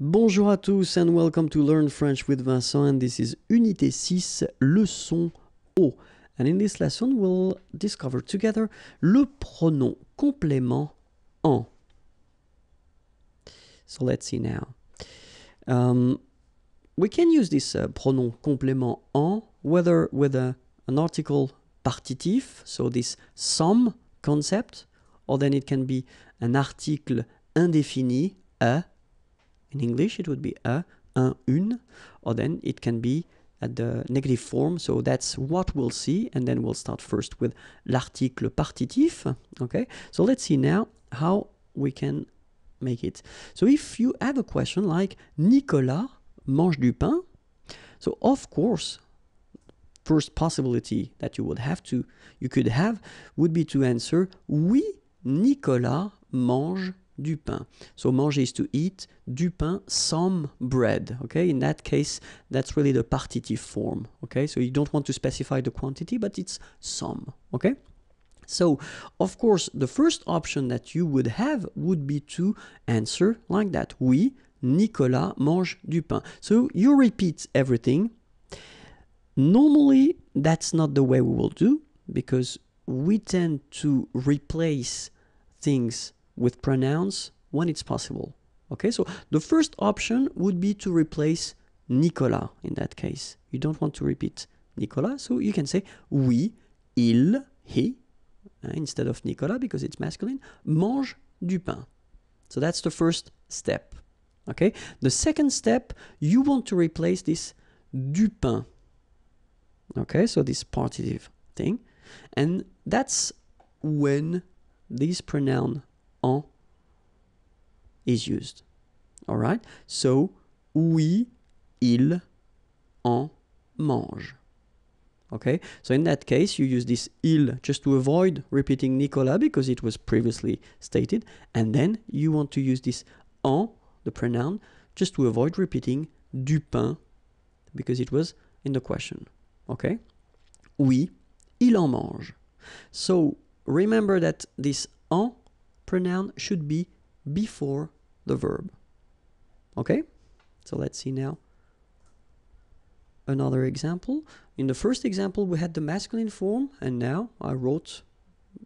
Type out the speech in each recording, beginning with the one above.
Bonjour à tous and welcome to Learn French with Vincent, and this is Unité 6, leçon O. And in this lesson we'll discover together le pronom complément en. So let's see now. We can use this pronom complément en whether with an article partitif, so this some concept, or then it can be an article indéfini, a. In English, it would be un, une, or then it can be at the negative form. So that's what we'll see, and then we'll start first with l'article partitif. Okay, so let's see now how we can make it. So if you have a question like Nicolas mange du pain, so of course, first possibility that you could have would be to answer oui, Nicolas mange du pain. So manger is to eat, du pain, some bread. Okay, in that case, that's really the partitive form. Okay, so you don't want to specify the quantity, but it's some. Okay, so of course, the first option that you would have would be to answer like that. Oui, Nicolas mange du pain. So you repeat everything. Normally, that's not the way we will do, because we tend to replace things with pronouns when it's possible. Okay, so the first option would be to replace Nicolas in that case. You don't want to repeat Nicolas, so you can say oui, il, he, instead of Nicolas because it's masculine, mange du pain. So that's the first step. Okay, the second step, you want to replace this du pain. Okay, so this partitive thing, and that's when this pronoun en is used. All right, so oui, il en mange. Okay, so in that case you use this il just to avoid repeating Nicolas because it was previously stated, and then you want to use this en, the pronoun, just to avoid repeating du pain because it was in the question. Okay, oui, il en mange. So remember that this en pronoun should be before the verb. Okay, so let's see now another example. In the first example we had the masculine form, and now I wrote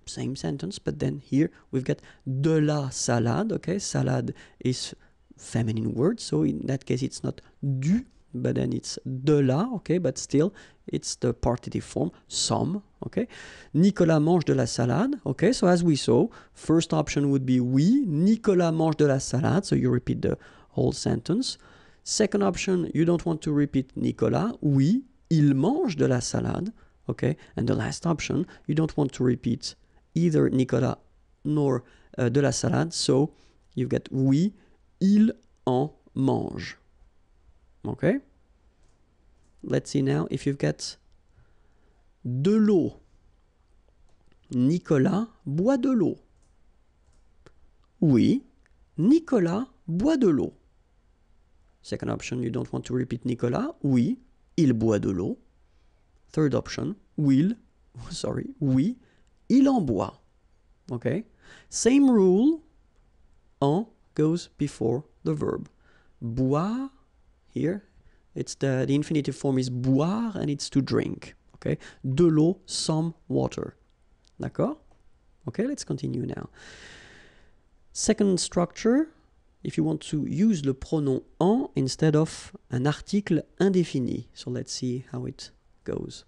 same sentence, but then here we've got de la salade. Okay, salade is feminine word, so in that case it's not du, but then it's de la. Okay, but still it's the partitive form, some. Okay, Nicolas mange de la salade. Okay, so as we saw, first option would be oui, Nicolas mange de la salade, so you repeat the whole sentence. Second option, you don't want to repeat Nicolas, oui, il mange de la salade. Okay, and the last option, you don't want to repeat either Nicolas nor de la salade, so you've got oui, il en mange. Okay, let's see now if you've got de l'eau. Nicolas boit de l'eau. Oui, Nicolas boit de l'eau. Second option, you don't want to repeat Nicolas. Oui, il boit de l'eau. Third option, oui, il en boit. Okay, same rule, en goes before the verb. Boire, here, it's the infinitive form is boire and it's to drink. Okay, de l'eau, some water. D'accord? Okay, let's continue now. Second structure, if you want to use le pronom en instead of an article indéfini. So let's see how it goes.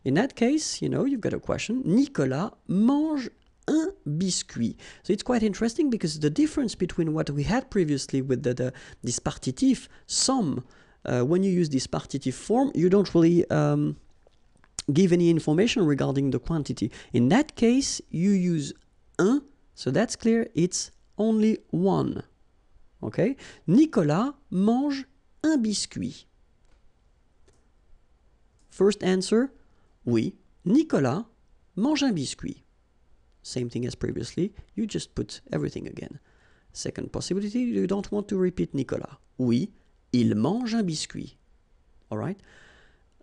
In that case, you've got a question. Nicolas mange un biscuit. So it's quite interesting because the difference between what we had previously with this partitif, some, when you use this partitive form, you don't really give any information regarding the quantity. In that case, you use un, so that's clear, it's only one. Okay? Nicolas mange un biscuit. First answer, oui, Nicolas mange un biscuit. Same thing as previously, you just put everything again. Second possibility, you don't want to repeat Nicolas. Oui, il mange un biscuit. All right?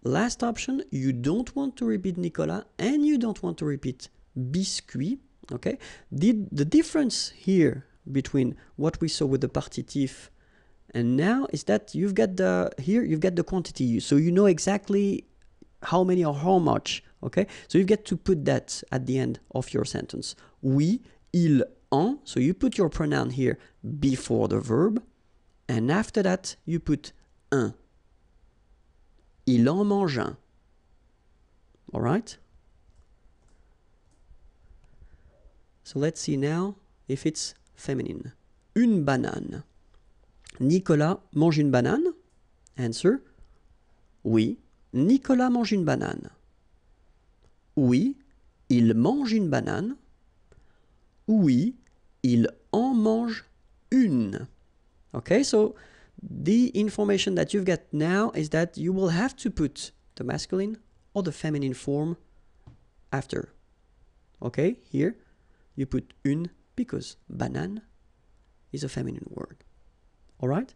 Last option, you don't want to repeat Nicolas and you don't want to repeat biscuit. Okay? The difference here between what we saw with the partitif And now is that you've got the quantity, so you know exactly how many or how much, okay? So you get to put that at the end of your sentence. Oui, il en, so you put your pronoun here before the verb, and after that, you put un. Il en mange un. All right? So let's see now if it's feminine. Une banane. Nicolas mange une banane? Answer. Oui, Nicolas mange une banane. Oui, il mange une banane. Oui, il en mange une. Okay, so the information that you've got now is that you will have to put the masculine or the feminine form after. Okay, here you put une because banane is a feminine word. All right?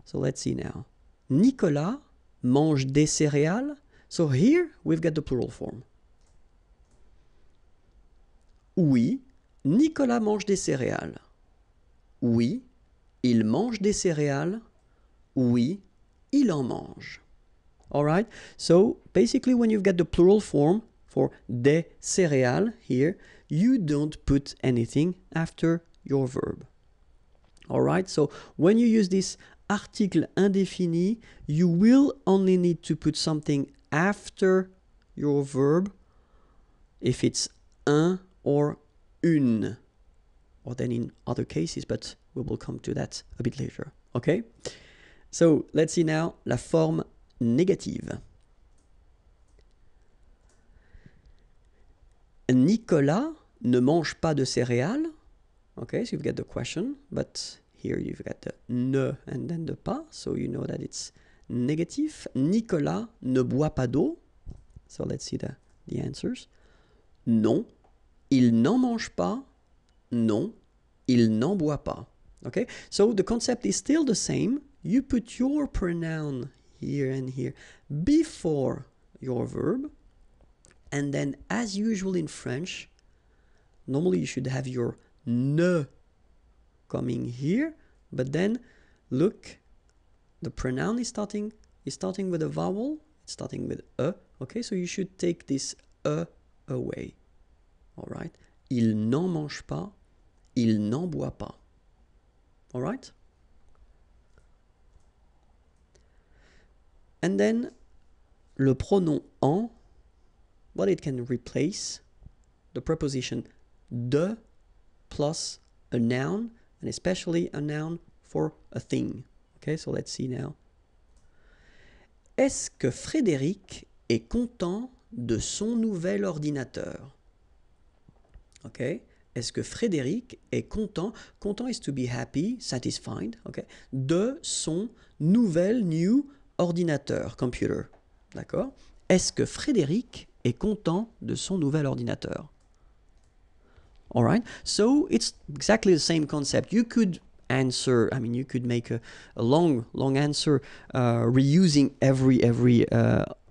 So let's see now. Nicolas mange des céréales. So here we've got the plural form. Oui, Nicolas mange des céréales. Oui, il mange des céréales. Oui, il en mange. All right? So basically when you've got the plural form for des céréales here, you don't put anything after your verb. All right? So when you use this article indéfini, you will only need to put something after your verb if it's un or une, or then in other cases, but we will come to that a bit later. Okay? So let's see now la forme négative. Nicolas ne mange pas de céréales. Okay, so you've got the question, but here you've got the ne and then the pas, so you know that it's negative. Nicolas ne boit pas d'eau. So let's see the answers. Non, il n'en mange pas. Non, il n'en boit pas. Okay, so the concept is still the same. You put your pronoun here and here before your verb, and then as usual in French, normally you should have your ne coming here, but then look, the pronoun is starting with a vowel, it's starting with a, okay, so you should take this a away. All right? Il n'en mange pas, il n'en boit pas. All right? And then le pronom en, well, it can replace the preposition de plus a noun, and especially a noun for a thing. Okay, so let's see now. Est-ce que Frédéric est content de son nouvel ordinateur? Okay, est-ce que Frédéric est content? Content is to be happy, satisfied, okay, de son nouvel new ordinateur, computer. D'accord? Est-ce que Frédéric est content de son nouvel ordinateur? All right, so it's exactly the same concept. You could answer, I mean, you could make a long answer reusing every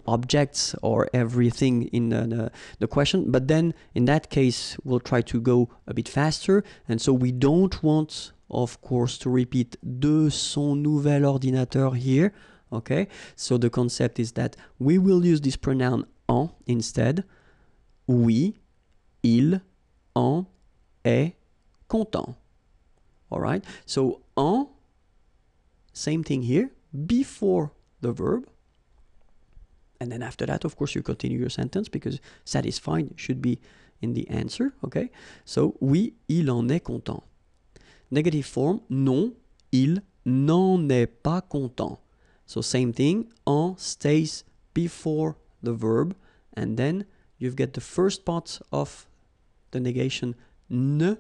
objects or everything in the question, but then in that case we'll try to go a bit faster, and so we don't want, of course, to repeat de son nouvel ordinateur here. Okay, so the concept is that we will use this pronoun en instead. Oui, il en est content. All right, so en, same thing here, before the verb. And then after that, of course, you continue your sentence because satisfied should be in the answer. Okay, so oui, il en est content. Negative form, non, il n'en est pas content. So same thing, en stays before the verb, and then you've got the first part of the negation ne,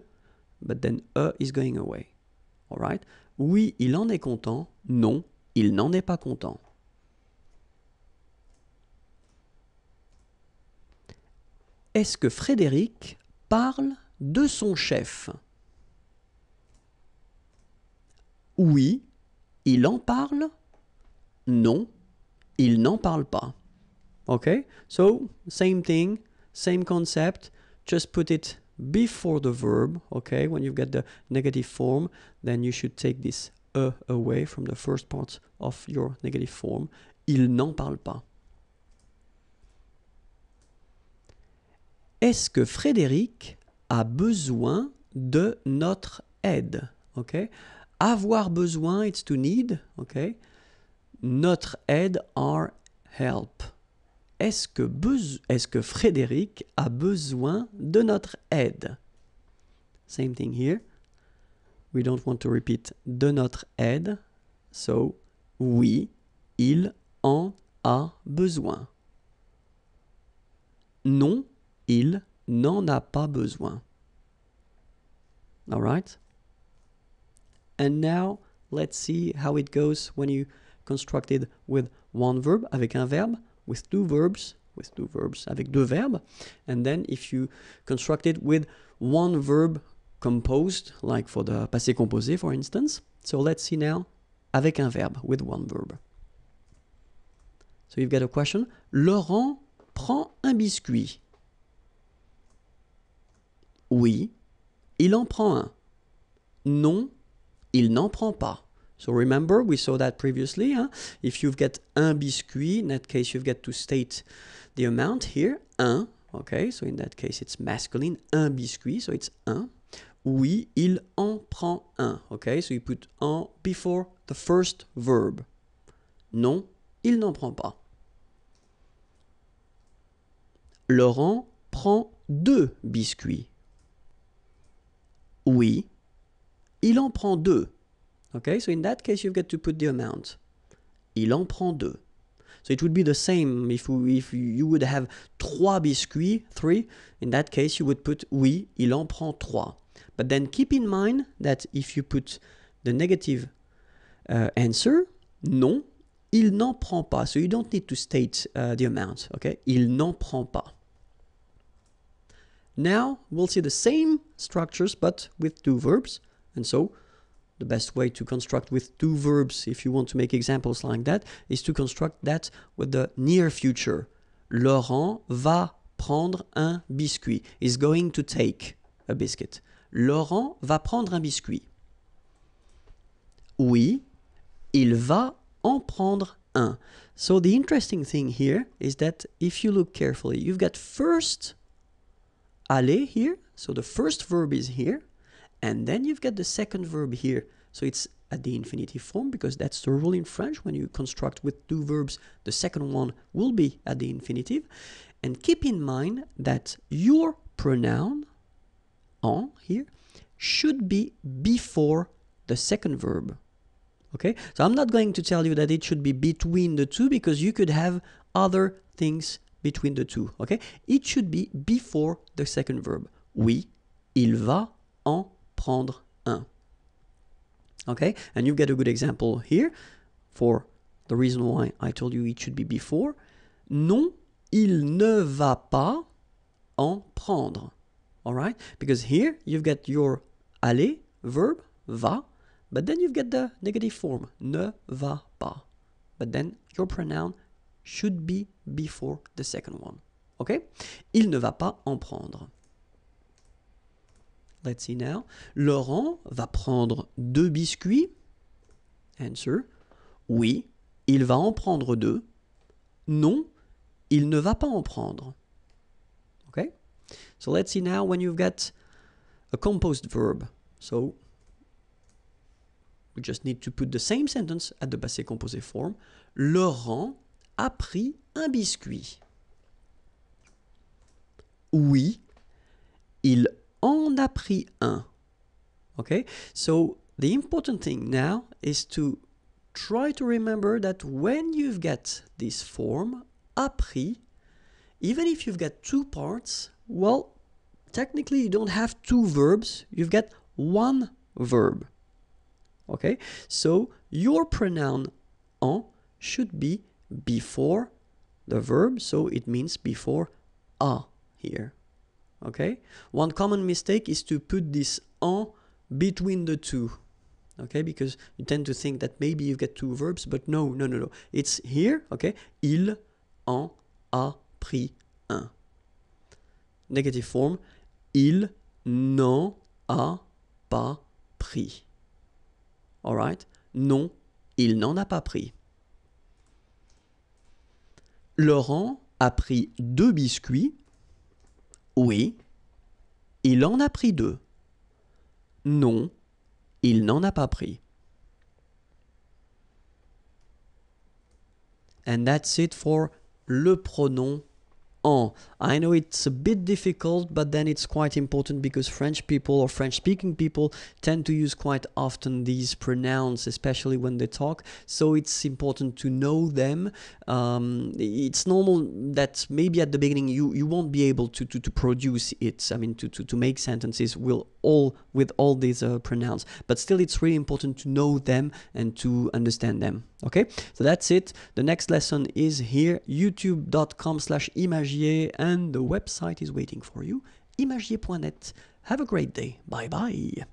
but then is going away. All right? Oui, il en est content. Non, il n'en est pas content. Est-ce que Frédéric parle de son chef? Oui, il en parle. Non, il n'en parle pas. Okay, so same thing, same concept, just put it before the verb, okay? When you've got the negative form, then you should take this away from the first part of your negative form. Il n'en parle pas. Est-ce que Frédéric a besoin de notre aide? Okay? Avoir besoin, it's to need. Okay? Notre aide, our help. Est-ce que Frédéric a besoin de notre aide? Same thing here. We don't want to repeat de notre aide. So, oui, il en a besoin. Non, il n'en a pas besoin. All right? And now, let's see how it goes when you construct it with one verb, avec un verbe, with two verbs, avec deux verbes. And then if you construct it with one verb composed, like for the passé composé, for instance. So let's see now, avec un verbe, with one verb. So you've got a question. Laurent prend un biscuit. Oui, il en prend un. Non, il n'en prend pas. So remember, we saw that previously. Huh? If you've got un biscuit, in that case, you've got to state the amount here. Un, okay, so in that case, it's masculine. Un biscuit, so it's un. Oui, il en prend un. Okay, so you put en before the first verb. Non, il n'en prend pas. Laurent prend deux biscuits. Oui, il en prend deux. Okay, so in that case, you've got to put the amount. Il en prend deux. So it would be the same if you would have trois biscuits, three. In that case, you would put oui, il en prend trois. But then keep in mind that if you put the negative answer, non, il n'en prend pas. So you don't need to state the amount. Okay, il n'en prend pas. Now we'll see the same structures but with two verbs. And so the best way to construct with two verbs, if you want to make examples like that, is to construct that with the near future. Laurent va prendre un biscuit. Is going to take a biscuit. Laurent va prendre un biscuit. Oui, il va en prendre un. So the interesting thing here is that if you look carefully, you've got first aller here. So the first verb is here. And then you've got the second verb here. So it's at the infinitive form because that's the rule in French. When you construct with two verbs, the second one will be at the infinitive. And keep in mind that your pronoun, en here, should be before the second verb. Okay? So I'm not going to tell you that it should be between the two because you could have other things between the two. Okay? It should be before the second verb. Oui, il va en prendre un. Okay, and you get a good example here for the reason why I told you it should be before. Non, il ne va pas en prendre. All right, because here you've got your aller verb, va, but then you've got the negative form, ne va pas. But then your pronoun should be before the second one. Okay, il ne va pas en prendre. Let's see now. Laurent va prendre deux biscuits. Answer. Oui, il va en prendre deux. Non, il ne va pas en prendre. Okay? So let's see now when you've got a composed verb. So we just need to put the same sentence at the passé composé form. Laurent a pris un biscuit. Oui, il en a pris un. Okay, so the important thing now is to try to remember that when you've got this form, a pris, even if you've got two parts, well, technically you don't have two verbs, you've got one verb. Okay, so your pronoun en should be before the verb, so it means before a here. Okay, one common mistake is to put this en between the two. Okay, because you tend to think that maybe you've got two verbs, but no. It's here, okay? Il en a pris un. Negative form, il n'en a pas pris. Alright? Non, il n'en a pas pris. Laurent a pris 2 biscuits. Oui, il en a pris 2. Non, il n'en a pas pris. And that's it for le pronom en. I know it's a bit difficult, but then it's quite important because French people or French-speaking people tend to use quite often these pronouns, especially when they talk. So it's important to know them. It's normal that maybe at the beginning you won't be able to produce it. I mean, to make sentences with all these pronouns. But still, it's really important to know them and to understand them. Okay, so that's it. The next lesson is here, youtube.com/imagier, and the website is waiting for you, imagier.net. Have a great day. Bye bye.